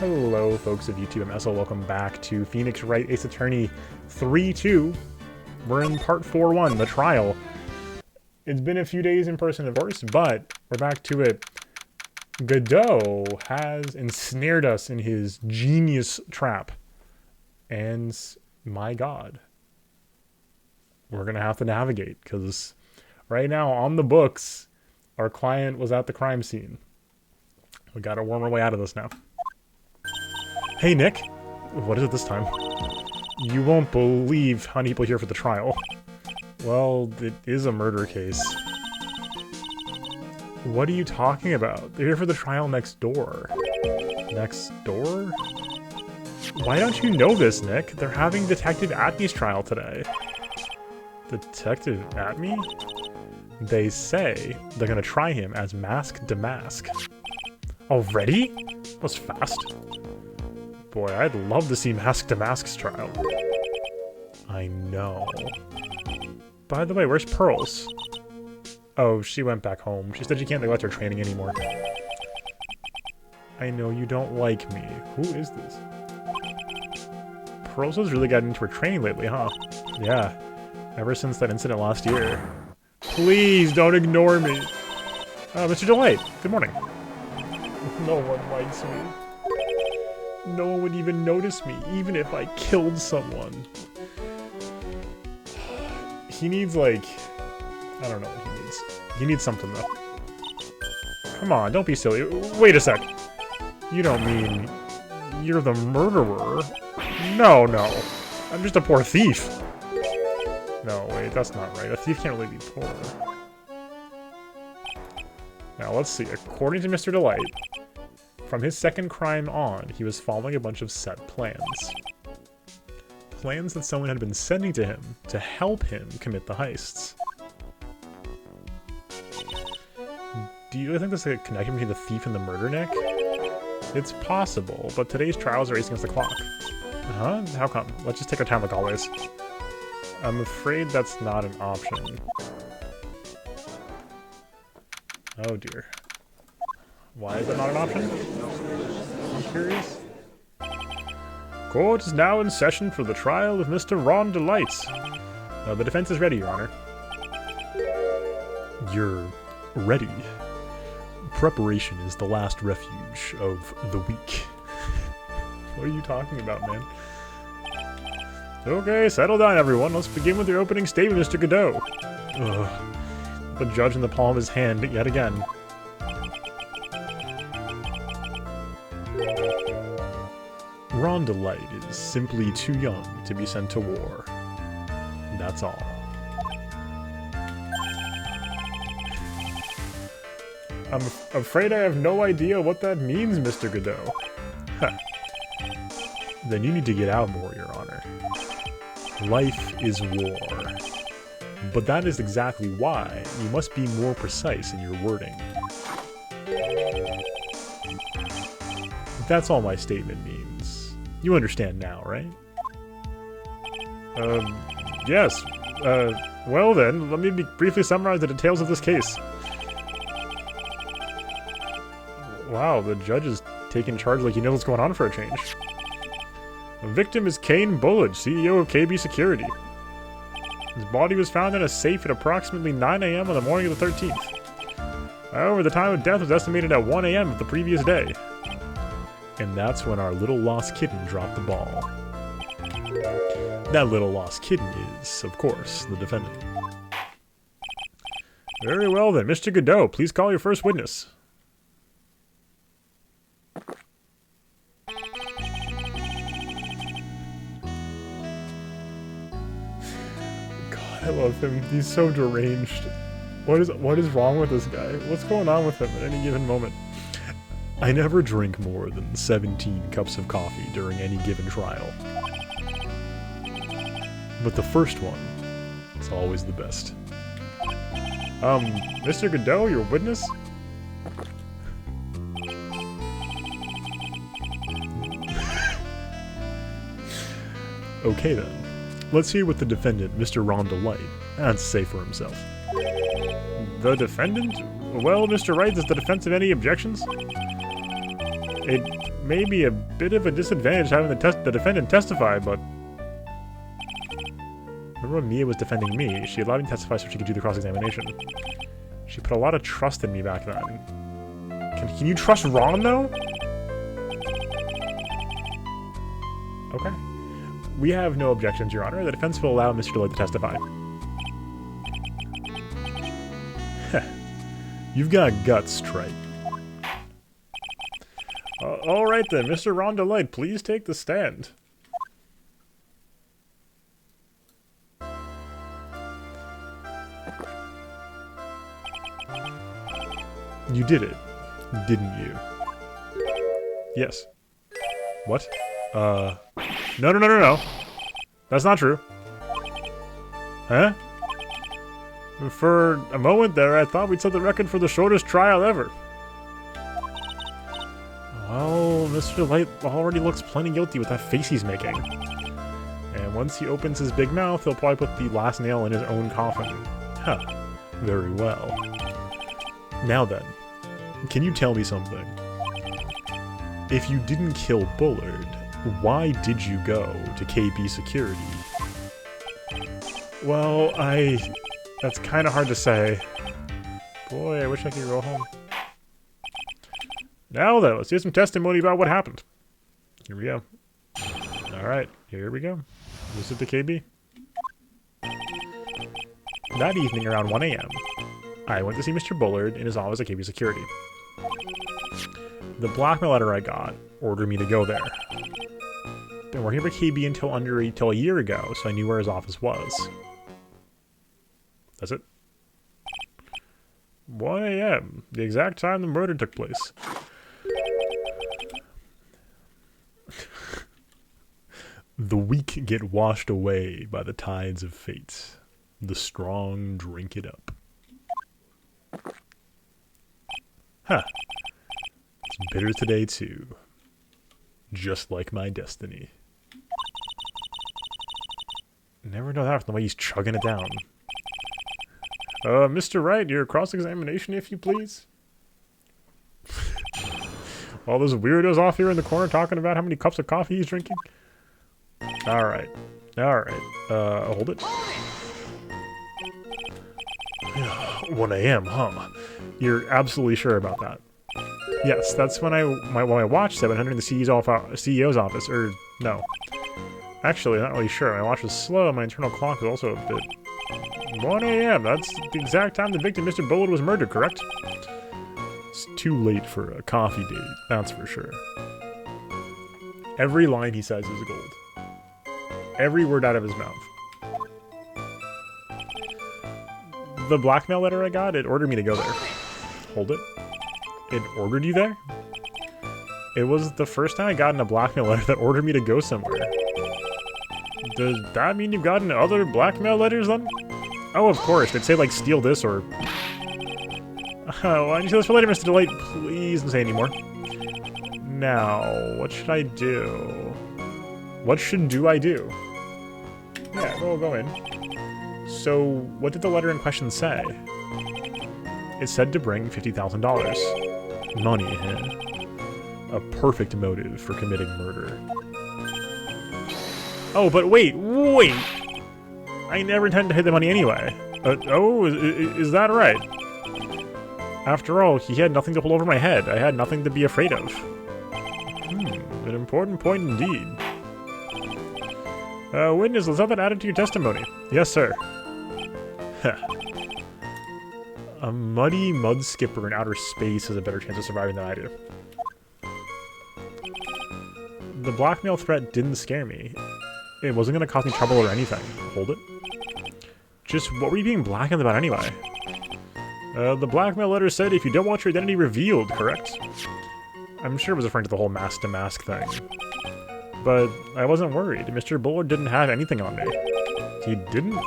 Hello, folks of YouTube and MSL. Welcome back to Phoenix Wright Ace Attorney 3-2. We're in part 4-1, the trial. It's been a few days in person, of course, but we're back to it. Godot has ensnared us in his genius trap. And my god. We're going to have to navigate, because right now, on the books, our client was at the crime scene. We got to worm our way out of this now. Hey, Nick. What is it this time? You won't believe how many people are here for the trial. Well, it is a murder case. What are you talking about? They're here for the trial next door. Next door? Why don't you know this, Nick? They're having Detective Atme's trial today. Detective Atme? They say they're gonna try him as Mask to Mask. Already? That was fast. Boy, I'd love to see Mask to Mask's trial. I know. By the way, where's Pearls? Oh, she went back home. She said she can't neglect her training anymore. I know you don't like me. Who is this? Pearls has really gotten into her training lately, huh? Yeah. Ever since that incident last year. Please don't ignore me. Mr. Delight, good morning. No one likes me. No one would even notice me, even if I killed someone. He needs, like... I don't know what he needs. He needs something, though. Come on, don't be silly. Wait a sec. You don't mean... you're the murderer? No. I'm just a poor thief. No, wait, that's not right. A thief can't really be poor. Now, let's see. According to Mr. Delight, from his second crime on, he was following a bunch of set plans. Plans that someone had been sending to him to help him commit the heists. Do you really think there's a connection between the thief and the murder, Nick? It's possible, but today's trials are racing against the clock. Huh? How come? Let's just take our time like always. I'm afraid that's not an option. Oh dear. Why is that not an option? I'm curious. Court is now in session for the trial of Mr. Ron Delights. The defense is ready, Your Honor. You're ready. Preparation is the last refuge of the weak. What are you talking about, man? Okay, settle down, everyone. Let's begin with your opening statement, Mr. Godot. Ugh. The judge in the palm of his hand yet again. Ron Delight is simply too young to be sent to war. That's all. I'm afraid I have no idea what that means, Mr. Godot. Huh. Then you need to get out more, Your Honor. Life is war. But that is exactly why you must be more precise in your wording. That's all my statement means. You understand now, right? Yes. Well then, let me briefly summarize the details of this case. Wow, the judge is taking charge like he knows what's going on for a change. The victim is Kane Bullage, CEO of KB Security. His body was found in a safe at approximately 9 a.m. on the morning of the 13th. However, the time of death was estimated at 1 a.m. of the previous day. And that's when our little lost kitten dropped the ball. That little lost kitten is, of course, the defendant. Very well then, Mr. Godot, please call your first witness. I love him. He's so deranged. What is wrong with this guy? What's going on with him at any given moment? I never drink more than 17 cups of coffee during any given trial. But the first one is always the best. Mr. Godot, your witness? Okay then. Let's hear what the defendant, Mr. Ron Delight, had to say for himself. The defendant? Well, Mr. Wright, does the defense have any objections? It Maybe a bit of a disadvantage having the defendant testify, but... Remember when Mia was defending me, she allowed me to testify so she could do the cross-examination. She put a lot of trust in me back then. Can you trust Ron, though? Okay. We have no objections, Your Honor. The defense will allow Mr. DeLoy to testify. You've got guts, Stripe. Alright then, Mr. Ron DeLoy, please take the stand. You did it, didn't you? Yes. What? No. That's not true. Huh? For a moment there, I thought we'd set the record for the shortest trial ever. Well, Mr. Light already looks plenty guilty with that face he's making. And once he opens his big mouth, he'll probably put the last nail in his own coffin. Huh. Very well. Now then, can you tell me something? If you didn't kill Bullard, why did you go to KB Security? Well, that's kind of hard to say. Boy, I wish I could go home. Now then, let's hear some testimony about what happened. Here we go. Alright, here we go. Visit the KB. That evening around 1 a.m., I went to see Mr. Bullard in his office at KB Security. The blackmail letter I got ordered me to go there. Been working for KB until a year ago, so I knew where his office was. That's it. 1 a.m., the exact time the murder took place. The weak get washed away by the tides of fate. The strong drink it up. Huh. It's bitter today, too. Just like my destiny. Never know that from the way he's chugging it down. Mr. Wright, your cross-examination, if you please. All those weirdos off here in the corner talking about how many cups of coffee he's drinking. Alright. Hold it. 1 a.m., huh? You're absolutely sure about that? Yes, that's when I watched it when entering the CEO's office, or no. Actually, I'm not really sure. My watch was slow, my internal clock was also a bit... 1 a.m., that's the exact time the victim, Mr. Bullard, was murdered, correct? It's too late for a coffee date, that's for sure. Every line he says is gold. Every word out of his mouth. The blackmail letter I got, it ordered me to go there. Hold it. It ordered you there? It was the first time I got in a blackmail letter that ordered me to go somewhere. Does that mean you've gotten other blackmail letters then? Oh, of course. They'd say, like, steal this or... why don't you say this for later, Mr. Delight? Please don't say anymore. Now, what should I do? What do I do? Yeah, go in. So, what did the letter in question say? It said to bring $50,000. Money, huh? A perfect motive for committing murder. Oh, but wait! I never intended to hit the money anyway. Is that right? After all, he had nothing to hold over my head. I had nothing to be afraid of. An important point indeed. Witness, let's have that added to your testimony. Yes, sir. A muddy mud skipper in outer space has a better chance of surviving than I do. The blackmail threat didn't scare me. It wasn't going to cause me trouble or anything. Hold it. Just what were you being blackmailed about anyway? The blackmail letter said if you don't want your identity revealed, correct? I'm sure it was referring to the whole mask-to-mask thing. But I wasn't worried. Mr. Bullard didn't have anything on me. He didn't?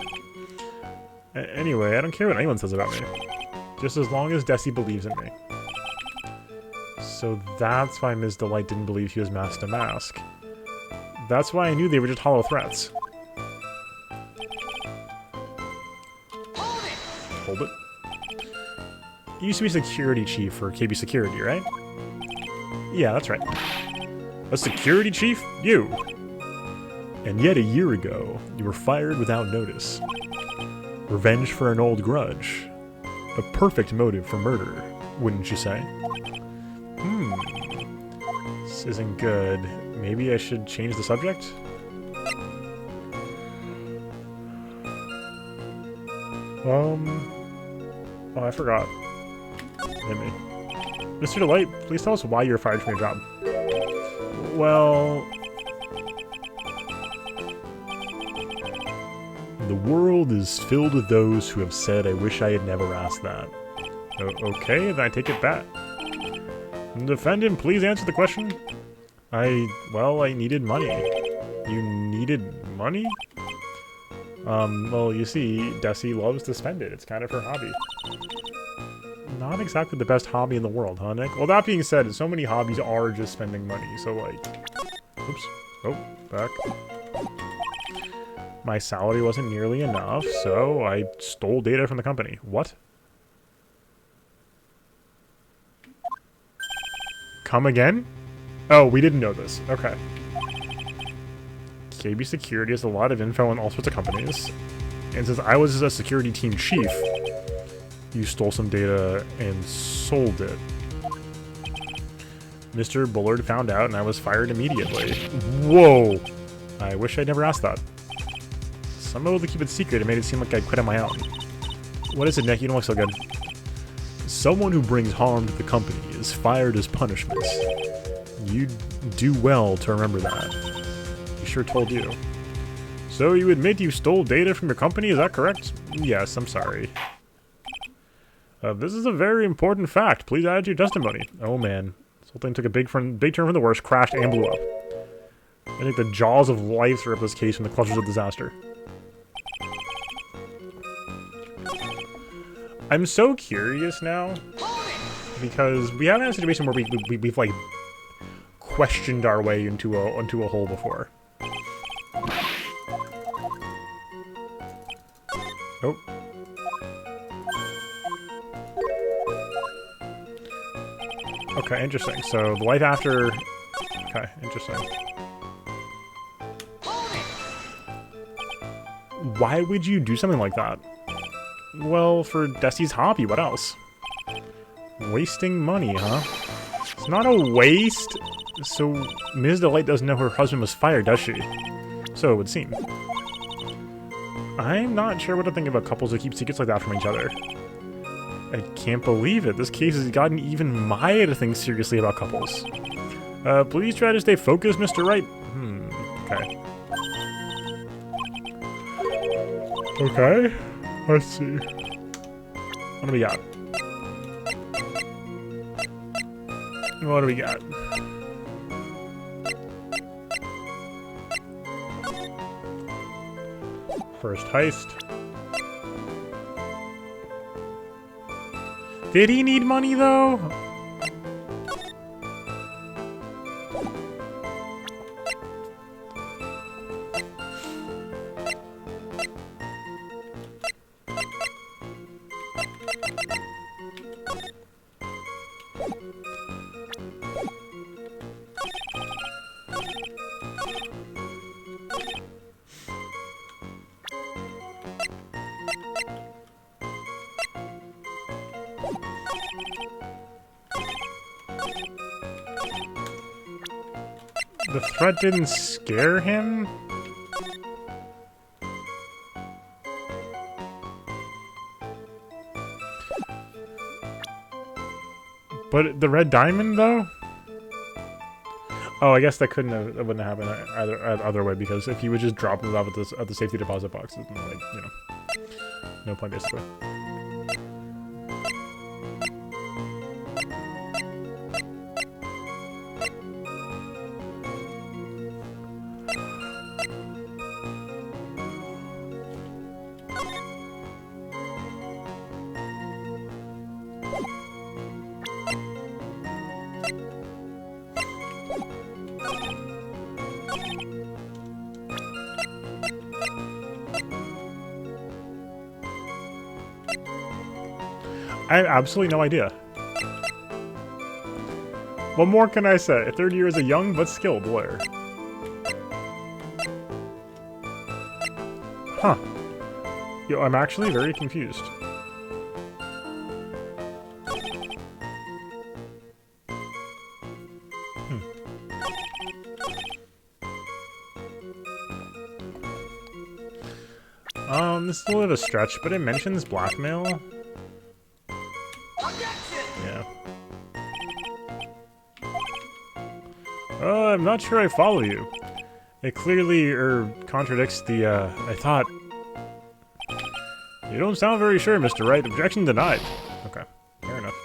Anyway, I don't care what anyone says about me. Just as long as Desi believes in me. So that's why Ms. Delight didn't believe he was mask-to-mask. That's why I knew they were just hollow threats. Hold it. You used to be security chief for KB Security, right? Yeah, that's right. A security chief? You! And yet a year ago, you were fired without notice. Revenge for an old grudge. A perfect motive for murder, wouldn't you say? This isn't good. Maybe I should change the subject? Oh, I forgot. Hit me. Mr. Delight, please tell us why you're fired from your job. Well... The world is filled with those who have said, I wish I had never asked that. Okay, then I take it back. Defendant, please answer the question. Well, I needed money. You needed money? Well, you see, Desi loves to spend it. It's kind of her hobby. Not exactly the best hobby in the world, huh, Nick? Well, that being said, so many hobbies are just spending money, so, like... Oops. Oh, back. My salary wasn't nearly enough, so I stole data from the company. What? Come again? Oh, we didn't know this. Okay. KB Security has a lot of info on all sorts of companies. And since I was a security team chief, you stole some data and sold it. Mr. Bullard found out and I was fired immediately. Whoa! I wish I'd never asked that. Somehow to keep it secret, it made it seem like I quit on my own. What is it, Nick? You don't look so good. Someone who brings harm to the company is fired as punishment. You'd do well to remember that. He sure told you. So you admit you stole data from your company, is that correct? Yes, I'm sorry. This is a very important fact. Please add to your testimony. Oh man. This whole thing took a big turn for the worse, crashed and blew up. I think the jaws of life ripped this case from the clutches of disaster. I'm so curious now, because we haven't had a situation where we've like questioned our way into a hole before. Oh. Okay, interesting. So the life after. Okay, interesting. Why would you do something like that? Well, for Desi's hobby, what else? Wasting money, huh? It's not a waste. So, Ms. Delight doesn't know her husband was fired, does she? So it would seem. I'm not sure what to think about couples who keep secrets like that from each other. I can't believe it. This case has gotten even Maya to think seriously about couples. Please try to stay focused, Mr. Wright. Okay. Okay. Let's see. What do we got? What do we got? First heist. Did he need money though? The threat didn't scare him? But the red diamond, though? Oh, I guess that wouldn't have happened either way, because if he would just drop it off at the safety deposit box, it's like, you know, no point basically. I have absolutely no idea. What more can I say? Third year is a young but skilled lawyer. Huh. Yo, I'm actually very confused. This is a little bit of a stretch, but it mentions blackmail. Yeah. I'm not sure I follow you. It clearly, contradicts the, I thought... You don't sound very sure, Mr. Wright. Objection denied. Okay, fair enough.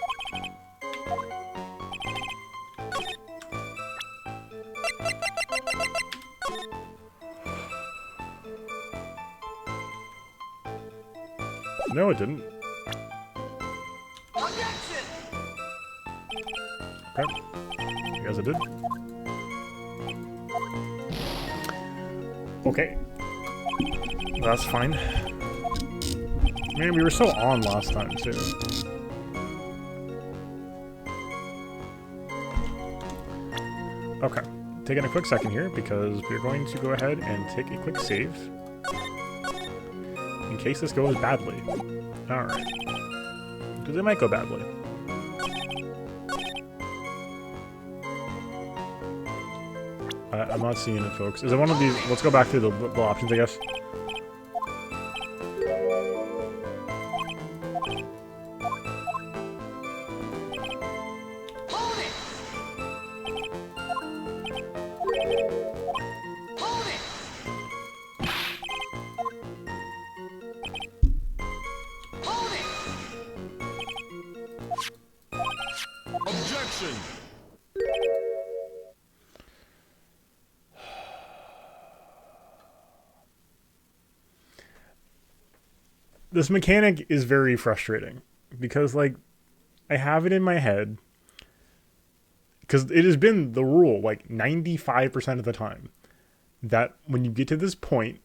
No, it didn't. Okay. I guess it did. Okay. That's fine. Man, we were so on last time, too. Okay. Taking a quick second here, because we're going to go ahead and take a quick save. In case this goes badly. Alright. Because it might go badly. I'm not seeing it, folks. Is it one of these? Let's go back through the options, I guess. Objection! This mechanic is very frustrating because, like, I have it in my head because it has been the rule, like, 95% of the time that when you get to this point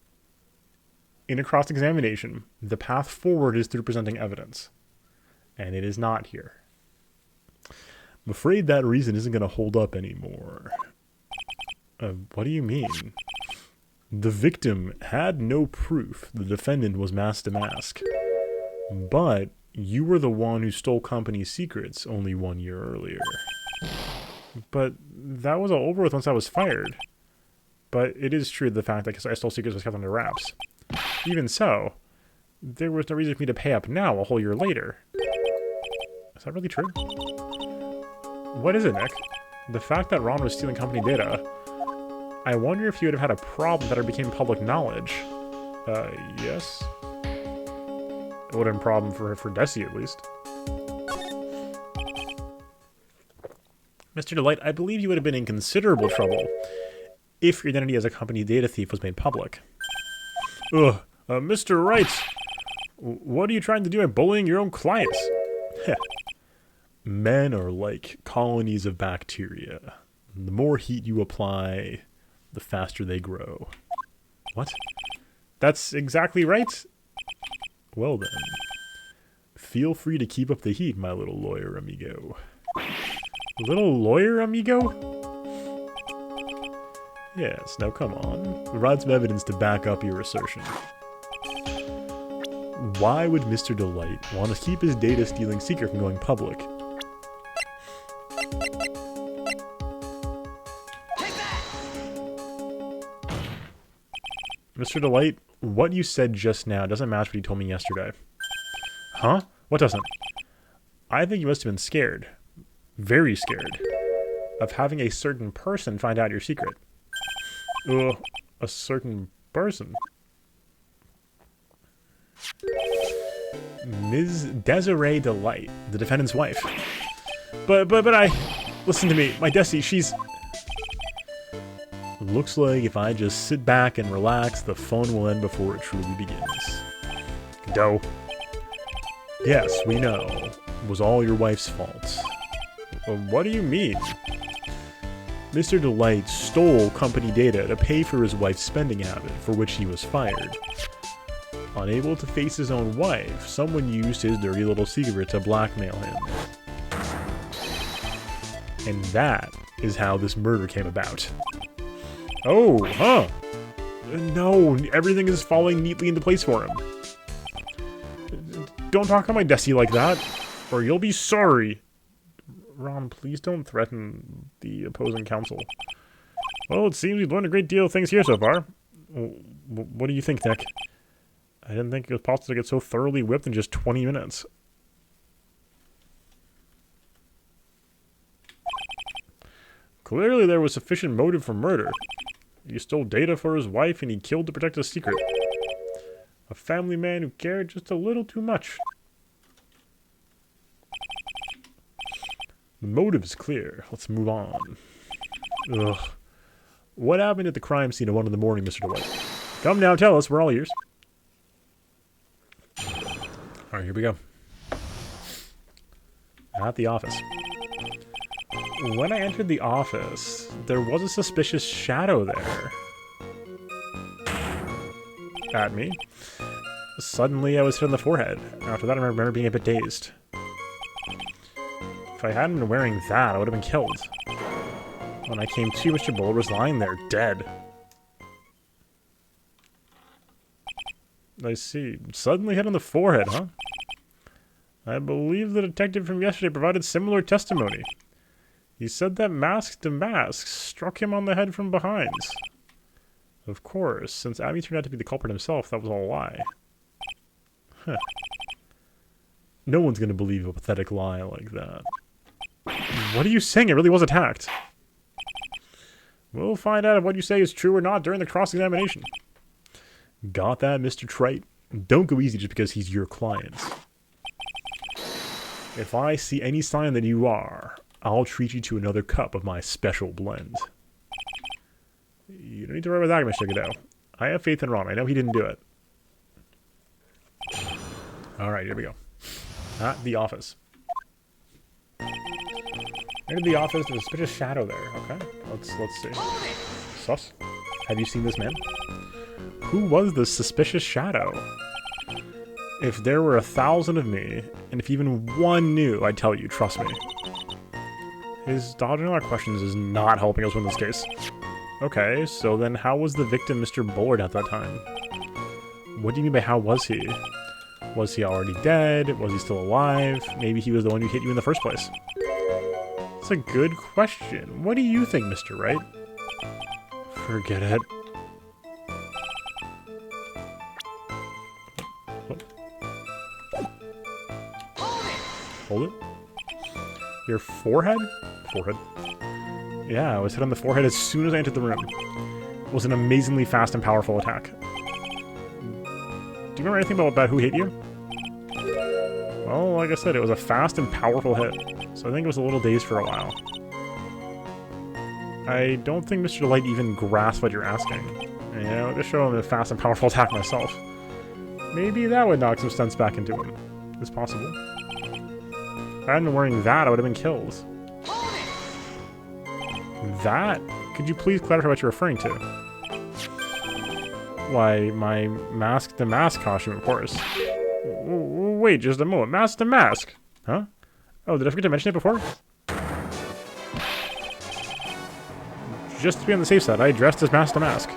in a cross-examination, the path forward is through presenting evidence. And it is not here. I'm afraid that reason isn't going to hold up anymore. What do you mean? The victim had no proof the defendant was mask to mask. But you were the one who stole company secrets only 1 year earlier. But that was all over with once I was fired. But it is true the fact that I stole secrets was kept under wraps. Even so, there was no reason for me to pay up now a whole year later. Is that really true? What is it, Nick? The fact that Ron was stealing company data, I wonder if you would have had a problem that it became public knowledge. Yes. It would have been a problem for Desi, at least. Mr. Delight, I believe you would have been in considerable trouble if your identity as a company data thief was made public. Ugh, Mr. Wright, what are you trying to do by bullying your own clients? Men are like colonies of bacteria. The more heat you apply, the faster they grow. What? That's exactly right? Well then. Feel free to keep up the heat, my little lawyer amigo. Little lawyer amigo? Yes, now come on. Provide some evidence to back up your assertion. Why would Mr. Delight want to keep his data stealing secret from going public? Mr. Delight, what you said just now doesn't match what you told me yesterday. Huh? What doesn't? I think you must have been scared. Very scared. Of having a certain person find out your secret. Ugh, a certain person? Ms. Desiree Delight, the defendant's wife. But listen to me, my Desi, she's... Looks like if I just sit back and relax, the fun will end before it truly begins. Godot. Yes, we know. It was all your wife's fault. What do you mean? Mr. Delight stole company data to pay for his wife's spending habit, for which he was fired. Unable to face his own wife, someone used his dirty little secret to blackmail him. And that is how this murder came about. Oh, huh. No, everything is falling neatly into place for him. Don't talk on my Desi like that, or you'll be sorry. Ron, please don't threaten the opposing counsel. Well, it seems we've learned a great deal of things here so far. What do you think, Nick? I didn't think it was possible to get so thoroughly whipped in just 20 minutes. Clearly there was sufficient motive for murder. He stole data for his wife and he killed to protect his secret. A family man who cared just a little too much. The motive is clear. Let's move on. Ugh. What happened at the crime scene at 1 in the morning, Mr. DeWitt? Come now, tell us. We're all ears. Alright, here we go. At the office. When I entered the office, there was a suspicious shadow there. At me. Suddenly, I was hit on the forehead. After that, I remember being a bit dazed. If I hadn't been wearing that, I would have been killed. When I came to, Mr. Bullard was lying there, dead. I see. Suddenly hit on the forehead, huh? I believe the detective from yesterday provided similar testimony. He said that mask to mask struck him on the head from behind. Of course, since Abby turned out to be the culprit himself, that was all a lie. Huh. No one's gonna believe a pathetic lie like that. What are you saying? It really was attacked. We'll find out if what you say is true or not during the cross-examination. Got that, Mr. Trite? Don't go easy just because he's your client. If I see any sign that you are, I'll treat you to another cup of my special blend. You don't need to worry about that, Mr. Godot. I have faith in Ron. I know he didn't do it. Alright, here we go. At the office. Entered the office, there's a suspicious shadow there. Okay, let's see. Sus? Have you seen this man? Who was this suspicious shadow? If there were 1,000 of me, and if even one knew, I'd tell you, trust me. His dodging all our questions is not helping us win this case. Okay, so then how was the victim Mr. Bullard at that time? What do you mean by how was he? Was he already dead? Was he still alive? Maybe he was the one who hit you in the first place. That's a good question. What do you think, Mr. Wright? Forget it. Hold it. Your forehead? Forehead. Yeah, I was hit on the forehead as soon as I entered the room. It was an amazingly fast and powerful attack. Do you remember anything about who hit you? Well, like I said, it was a fast and powerful hit. So I think it was a little dazed for a while. I don't think Mr. Light even grasped what you're asking. Yeah, I'll just show him a fast and powerful attack myself. Maybe that would knock some sense back into him. It's possible. If I hadn't been wearing that, I would have been killed. That? Could you please clarify what you're referring to? Why, my mask to mask costume, of course. Wait, just a moment. Mask to mask? Huh? Oh, did I forget to mention it before? Just to be on the safe side, I dressed as mask to mask.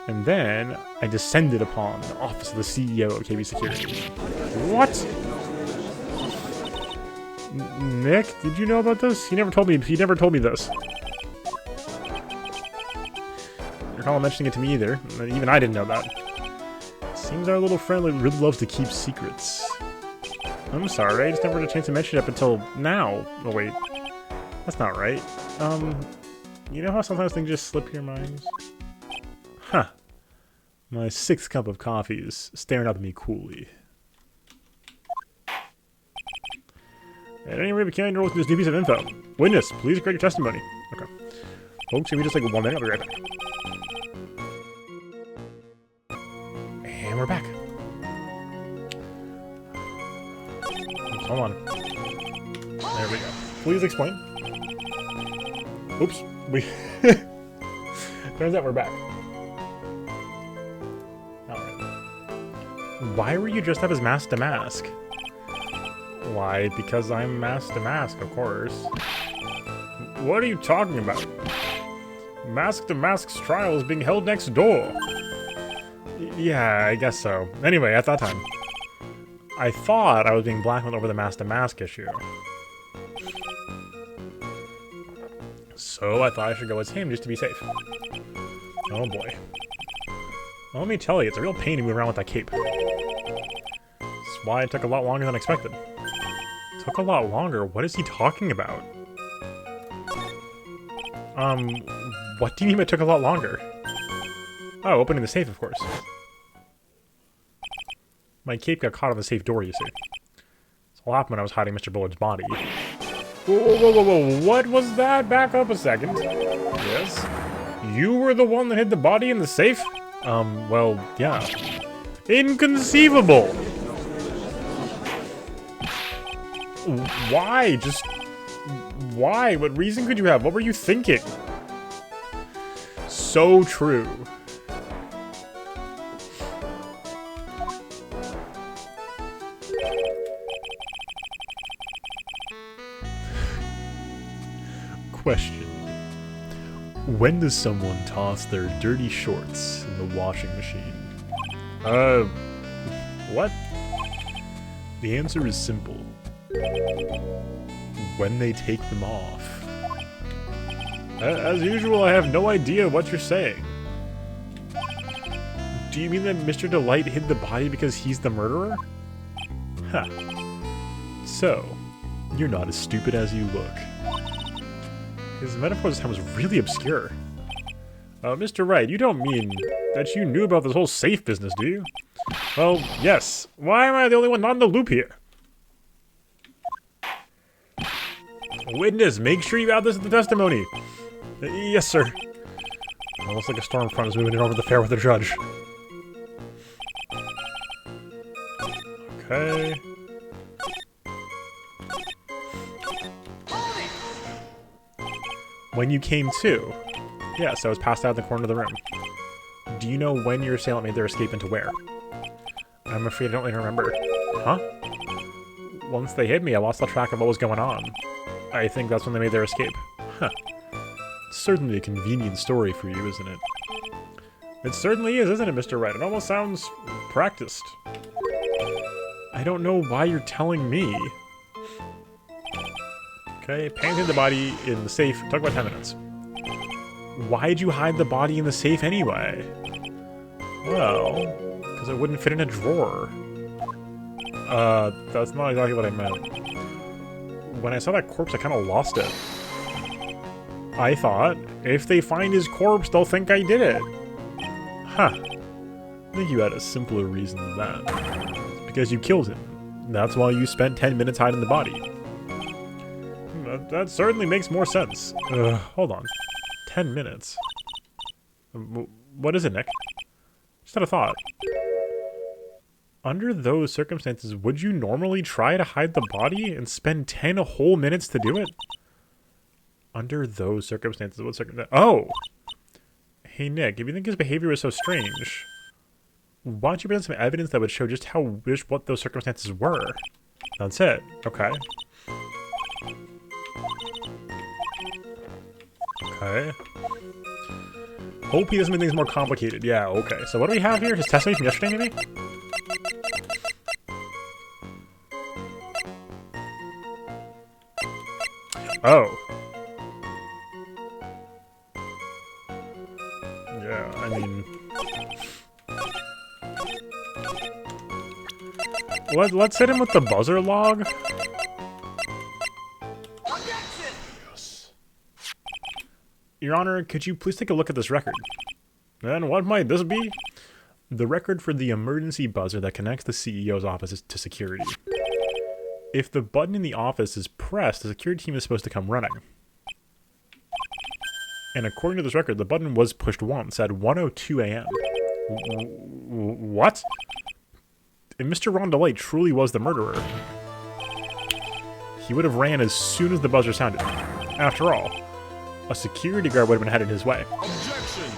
And then, I descended upon the office of the CEO of KB Security. What? Nick, did you know about this? He never told me this. I don't recall mentioning it to me either. Even I didn't know that. Seems our little friend really loves to keep secrets. I'm sorry, I just never had a chance to mention it up until now. Oh wait, that's not right. You know how sometimes things just slip your minds? Huh. My 6th cup of coffee is staring up at me coolly. At any rate, we can't interrupt this new piece of info. Witness, please correct your testimony. Okay. Folks, give me just like 1 minute, I'll be right back. And we're back. Oops, hold on. There we go. Please explain. Oops. Turns out we're back. Alright. Why were you dressed up as mask to mask? Why, because I'm mask to mask, of course. What are you talking about? Mask to Mask's trial is being held next door. Yeah, I guess so. Anyway, at that time, I thought I was being blackmailed over the Mask to Mask issue. So I thought I should go as him just to be safe. Oh boy. Well, let me tell you, it's a real pain to move around with that cape. That's why it took a lot longer than expected. Took a lot longer? What is he talking about? What do you mean it took a lot longer? Oh, opening the safe, of course. My cape got caught on the safe door, you see. This all happened when I was hiding Mr. Bullard's body. Whoa, whoa, whoa, whoa, what was that? Back up a second. Yes? You were the one that hid the body in the safe? Well, yeah. Inconceivable! Why? Just... why? What reason could you have? What were you thinking? So true. Question. When does someone toss their dirty shorts in the washing machine? What? The answer is simple. When they take them off. As usual, I have no idea what you're saying. Do you mean that Mr. Delight hid the body because he's the murderer? Huh. So, you're not as stupid as you look. His metaphor this time was really obscure. Mr. Wright, you don't mean that you knew about this whole safe business, do you? Well, yes. Why am I the only one not in the loop here? Witness, make sure you add this to the testimony. Yes, sir. Almost like a storm front is moving in over the fair with the judge. Okay. When you came to. Yes, I was passed out in the corner of the room. Do you know when your assailant made their escape into where? I'm afraid I don't really remember. Huh? Once they hit me, I lost all track of what was going on. I think that's when they made their escape. Huh. Certainly a convenient story for you, isn't it? It certainly is, isn't it, Mr. Wright? It almost sounds practiced. I don't know why you're telling me. Okay, painted the body in the safe. Took about 10 minutes. Why'd you hide the body in the safe anyway? Well, because it wouldn't fit in a drawer. That's not exactly what I meant. When I saw that corpse, I kind of lost it. I thought, if they find his corpse, they'll think I did it. Huh. I think you had a simpler reason than that. It's because you killed him. That's why you spent 10 minutes hiding the body. That certainly makes more sense. Hold on. 10 minutes? What is it, Nick? Just had a thought. Under those circumstances, would you normally try to hide the body and spend 10 whole minutes to do it? Under those circumstances, what circumstances? Oh! Hey, Nick, if you think his behavior was so strange, why don't you present some evidence that would show just what those circumstances were? That's it. Okay. Okay. Hope he doesn't make things more complicated. Yeah, okay. So what do we have here? His testimony from yesterday, maybe? Oh. Yeah, I mean... Let's hit him with the buzzer log. Yes. Your Honor, could you please take a look at this record? And what might this be? The record for the emergency buzzer that connects the CEO's office to security. If the button in the office is pressed, the security team is supposed to come running. And according to this record, the button was pushed once at 1:02 a.m. What? If Mr. Ron DeLay truly was the murderer, he would have ran as soon as the buzzer sounded. After all, a security guard would have been headed his way. Objection!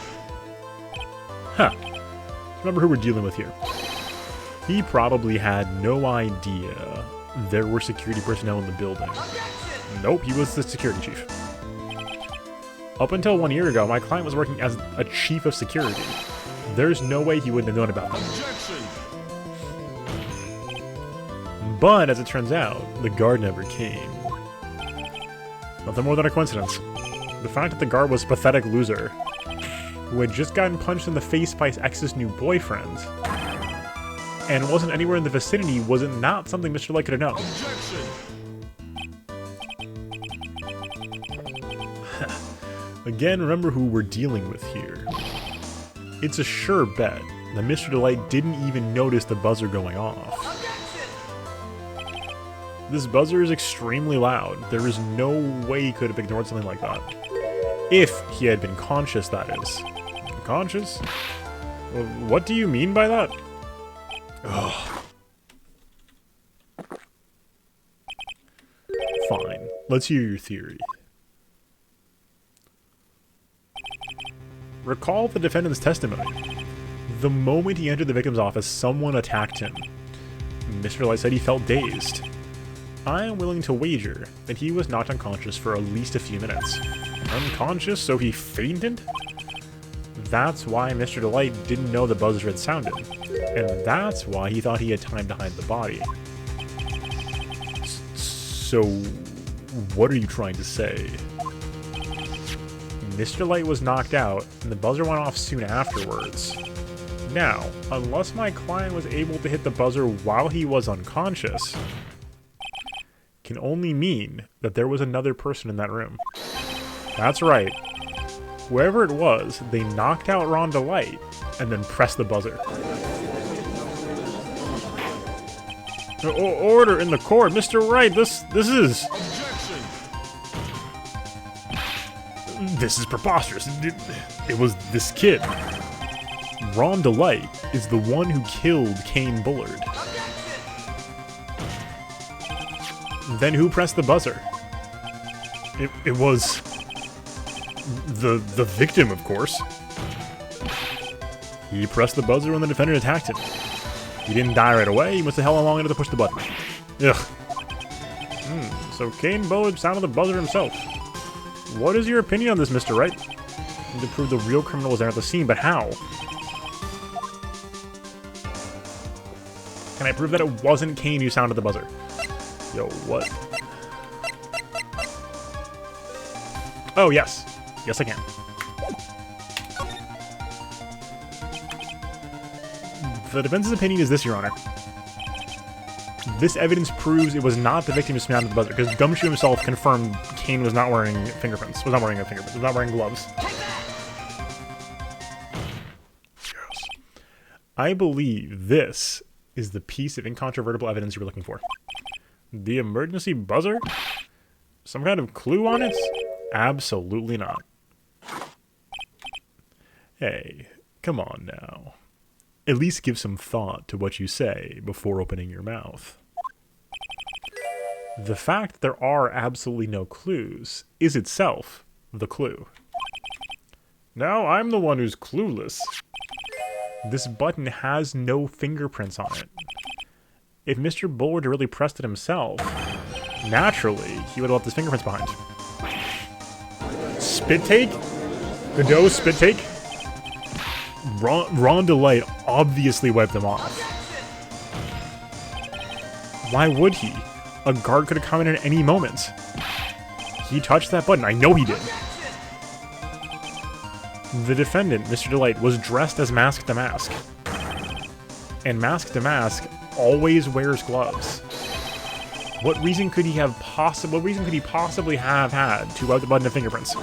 Huh. Remember who we're dealing with here. He probably had no idea there were security personnel in the building. Objection! Nope, he was the security chief. Up until 1 year ago, my client was working as a chief of security. There's no way he wouldn't have known about them. But, as it turns out, the guard never came. Nothing more than a coincidence. The fact that the guard was a pathetic loser, who had just gotten punched in the face by his ex's new boyfriend, and wasn't anywhere in the vicinity, was it not something Mr. Light could have known? Again, remember who we're dealing with here. It's a sure bet that Mr. Delight didn't even notice the buzzer going off. This buzzer is extremely loud. There is no way he could have ignored something like that. If he had been conscious, that is. Conscious? Well, what do you mean by that? Ugh. Fine. Let's hear your theory. Recall the defendant's testimony. The moment he entered the victim's office, someone attacked him. Mr. Light said he felt dazed. I am willing to wager that he was knocked unconscious for at least a few minutes. Unconscious, so he fainted? That's why Mr. Delight didn't know the buzzer had sounded. And that's why he thought he had time to hide the body. So, what are you trying to say? Mr. Light was knocked out, and the buzzer went off soon afterwards. Now, unless my client was able to hit the buzzer while he was unconscious, can only mean that there was another person in that room. That's right. Whoever it was, they knocked out Ron Delight, and then pressed the buzzer. Order in the court, Mr. Wright, this is... This is preposterous. It was this kid. Ron Delight is the one who killed Kane Bullard. Then who pressed the buzzer? It was... The victim, of course. He pressed the buzzer when the defendant attacked him. He didn't die right away, he must have held on long enough to push the button. Ugh. So Kane Bullard sounded the buzzer himself. What is your opinion on this, Mr. Wright? You need to prove the real criminal was there at the scene, but how? Can I prove that it wasn't Kane who sounded the buzzer? Yo, what? Oh, yes. Yes, I can. The defense's opinion is this, Your Honor. This evidence proves it was not the victim who sounded the buzzer, because Gumshoe himself confirmed Kane was not wearing fingerprints. Was not wearing gloves. Yes. I believe this is the piece of incontrovertible evidence you were looking for. The emergency buzzer? Some kind of clue on it? Absolutely not. Hey, come on now. At least give some thought to what you say before opening your mouth. The fact that there are absolutely no clues is itself the clue. Now I'm the one who's clueless. This button has no fingerprints on it. If Mr. Bullard really pressed it himself, naturally, he would have left his fingerprints behind. Spit take? Godot spit take? Ron Delight obviously wiped them off. Why would he? A guard could have come in at any moment. He touched that button. I know he did. The defendant, Mr. Delight, was dressed as Mask to Mask. And Mask to Mask always wears gloves. What reason could he possibly have had to wipe the button of fingerprints?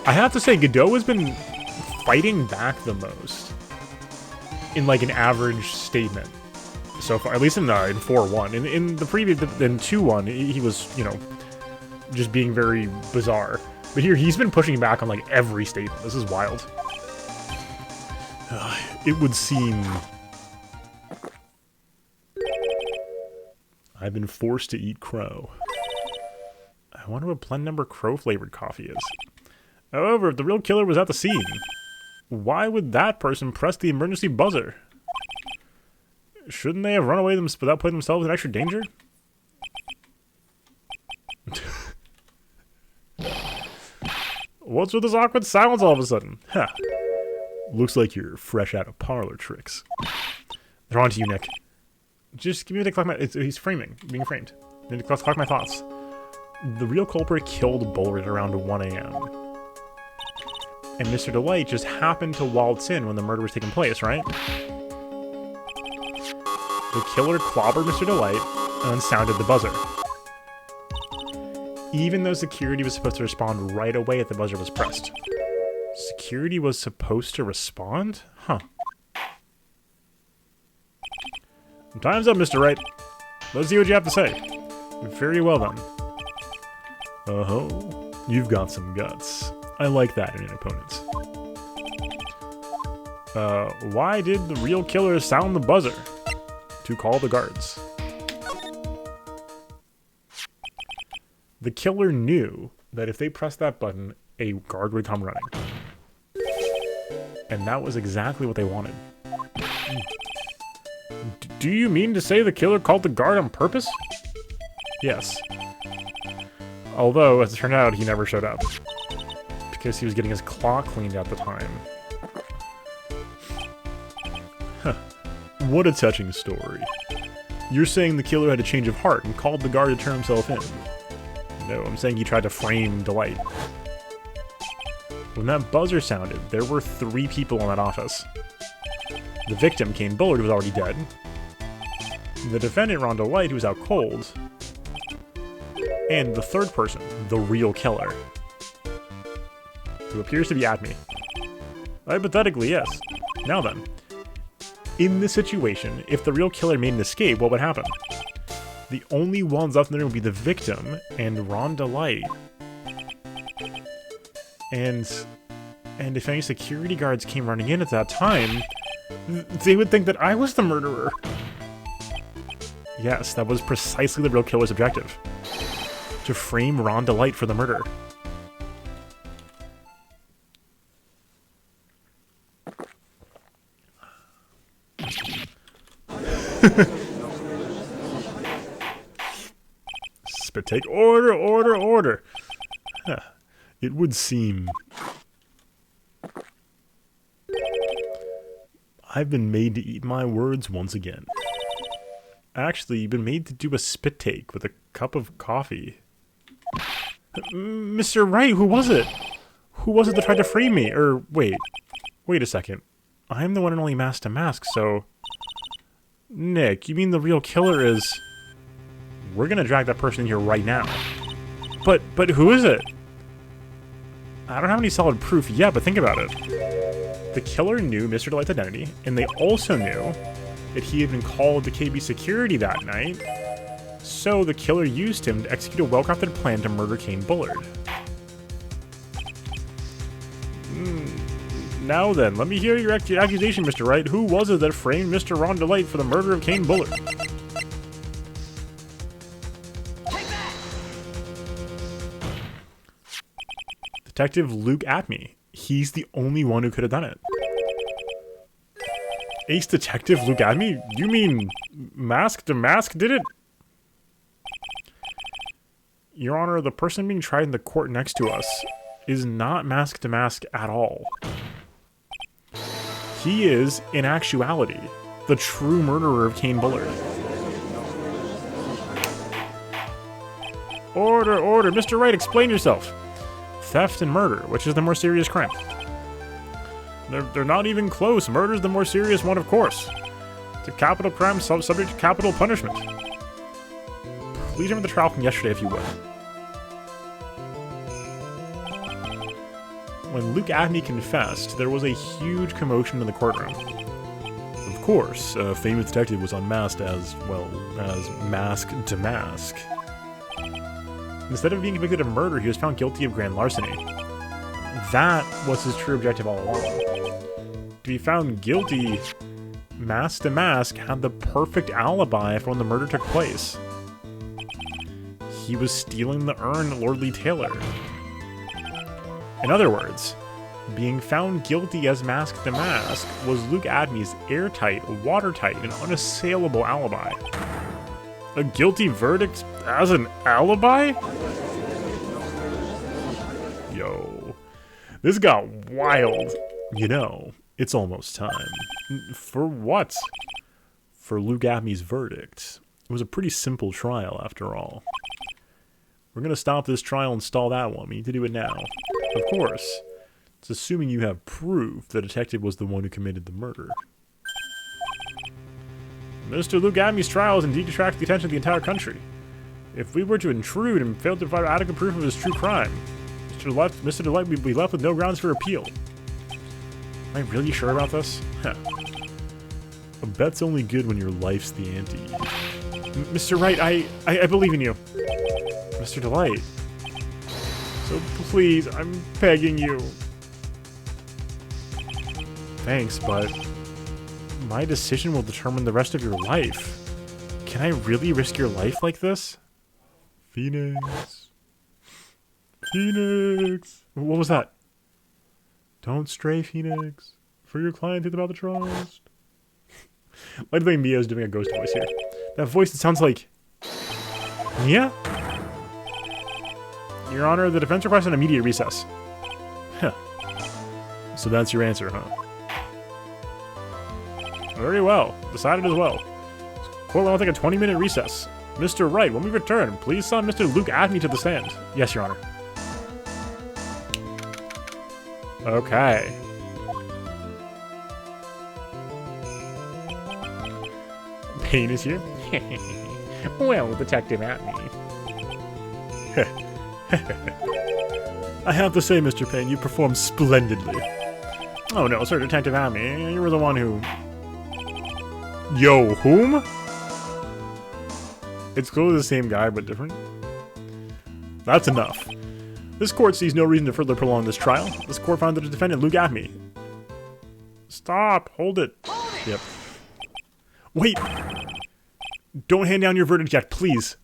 I have to say, Godot has been fighting back the most in like an average statement so far, at least in 4-1. In the previous, in 2-1, he was, you know, just being very bizarre. But here, he's been pushing back on like every statement. This is wild. It would seem I've been forced to eat crow. I wonder what blend number crow flavored coffee is. However, if the real killer was at the scene, why would that person press the emergency buzzer? Shouldn't they have run away without putting themselves in extra danger? What's with this awkward silence all of a sudden? Huh. Looks like you're fresh out of parlor tricks. They're on to you, Nick. Just give me the collect my... he's being framed. I need to collect my thoughts. The real culprit killed Bullard around 1 a.m. And Mr. Delight just happened to waltz in when the murder was taking place, right? The killer clobbered Mr. Delight and then sounded the buzzer. Even though security was supposed to respond right away if the buzzer was pressed. Security was supposed to respond? Huh. Time's up, Mr. Wright. Let's see what you have to say. Very well, then. Oh, you've got some guts. I like that in an opponent. Why did the real killer sound the buzzer? To call the guards. The killer knew that if they pressed that button, a guard would come running. And that was exactly what they wanted. Do you mean to say the killer called the guard on purpose? Yes. Although, as it turned out, he never showed up. Because he was getting his clock cleaned at the time. Huh. What a touching story. You're saying the killer had a change of heart and called the guard to turn himself in. No, I'm saying he tried to frame Delight. When that buzzer sounded, there were 3 people in that office. The victim, Kane Bullard, was already dead. The defendant, Ron Delight, who was out cold. And the third person, the real killer. Who appears to be at me. Hypothetically, yes. Now then. In this situation, if the real killer made an escape, what would happen? The only ones left in the room would be the victim and Ron Delight. And if any security guards came running in at that time, they would think that I was the murderer. Yes, that was precisely the real killer's objective. To frame Ron Delight for the murder. Spit take. Order, order, order. Huh. It would seem... I've been made to eat my words once again. Actually, you've been made to do a spit take with a cup of coffee. Mr. Wright, who was it? Who was it that tried to frame me? Or, wait a second. I'm the one and only mask to mask, so... Nick, you mean the real killer is... We're gonna drag that person in here right now. But who is it? I don't have any solid proof yet, but think about it. The killer knew Mr. Delight's identity, and they also knew that he had been called to KB security that night, so the killer used him to execute a well-crafted plan to murder Kane Bullard. Now then, let me hear your accusation, Mr. Wright. Who was it that framed Mr. Ron Delight for the murder of Kane Bullard? Detective Luke Atme. He's the only one who could have done it. Ace Detective Luke Atme? You mean Mask to Mask did it? Your Honor, the person being tried in the court next to us is not Mask to Mask at all. He is, in actuality, the true murderer of Kane Bullard. Order, order. Mr. Wright, explain yourself. Theft and murder, which is the more serious crime? They're not even close. Murder's the more serious one, of course. It's a capital crime subject to capital punishment. Please remember the trial from yesterday, if you would. When Luke Atme confessed, there was a huge commotion in the courtroom. Of course, a famous detective was unmasked as, well, as Mask to Mask. Instead of being convicted of murder, he was found guilty of grand larceny. That was his true objective all along. To be found guilty, Mask to Mask had the perfect alibi for when the murder took place. He was stealing the urn Lordly Taylor. In other words, being found guilty as Mask to Mask was Luke Atme's airtight, watertight, and unassailable alibi. A guilty verdict as an alibi? Yo. This got wild. You know, it's almost time. For what? For Luke Abney's verdict. It was a pretty simple trial, after all. We're going to stop this trial and stall that one. We need to do it now. Of course. It's assuming you have proof the detective was the one who committed the murder. Mr. Luke Abney's trial has indeed attracted the attention of the entire country. If we were to intrude and fail to provide adequate proof of his true crime, Mr. Delight would be left with no grounds for appeal. Am I really sure about this? Huh. A bet's only good when your life's the ante. Mr. Wright, I believe in you. Mr. Delight. So please, I'm begging you. Thanks, but my decision will determine the rest of your life. Can I really risk your life like this? Phoenix. Phoenix. What was that? Don't stray, Phoenix. For your client, think about the trust. I think Mia's doing a ghost voice here. That voice, it sounds like... Mia? Your Honor, the defense requests an immediate recess. Huh. So that's your answer, huh? Very well. Decided as well. Court will take a 20-minute recess. Mr. Wright, when we return, please summon Mr. Luke Abney to the stand. Yes, Your Honor. Okay. Payne is here? Well, Detective Abney. I have to say, Mr. Payne, you performed splendidly. Oh no, sir, Detective Abney, you were the one who... Yo, whom? It's clearly the same guy, but different. That's enough. This court sees no reason to further prolong this trial. This court found that the defendant, Luke Abney. Stop. Hold it. Yep. Wait! Don't hand down your verdict yet, please.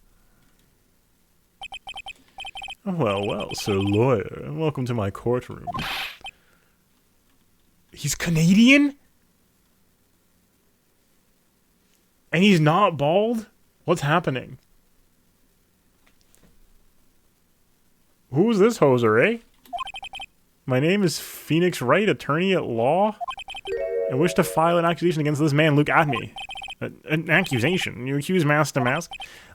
Well, well, Sir Lawyer. Welcome to my courtroom. He's Canadian? And he's not bald? What's happening? Who's this hoser, eh? My name is Phoenix Wright, attorney at law. I wish to file an accusation against this man, Luke Abney. An accusation? You accuse Master Mask?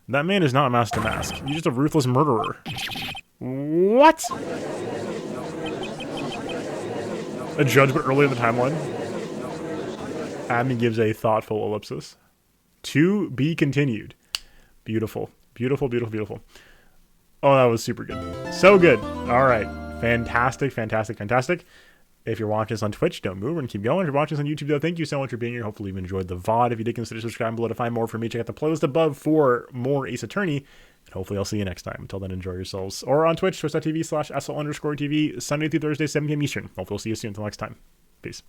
That man is not Master Mask. You're just a ruthless murderer. What? A judgment early in the timeline? Abney gives a thoughtful ellipsis. To be continued. Beautiful. Beautiful, beautiful, beautiful. Oh, that was super good. So good. All right. Fantastic, fantastic, fantastic. If you're watching this on Twitch, don't move. We're going to keep going. If you're watching this on YouTube, though, thank you so much for being here. Hopefully you enjoyed the VOD. If you did, consider subscribing below to find more from me. Check out the playlist above for more Ace Attorney. And hopefully I'll see you next time. Until then, enjoy yourselves. Or on Twitch, twitch.tv/SL_TV, Sunday through Thursday, 7 p.m. Eastern. Hopefully we'll see you soon. Until next time. Peace.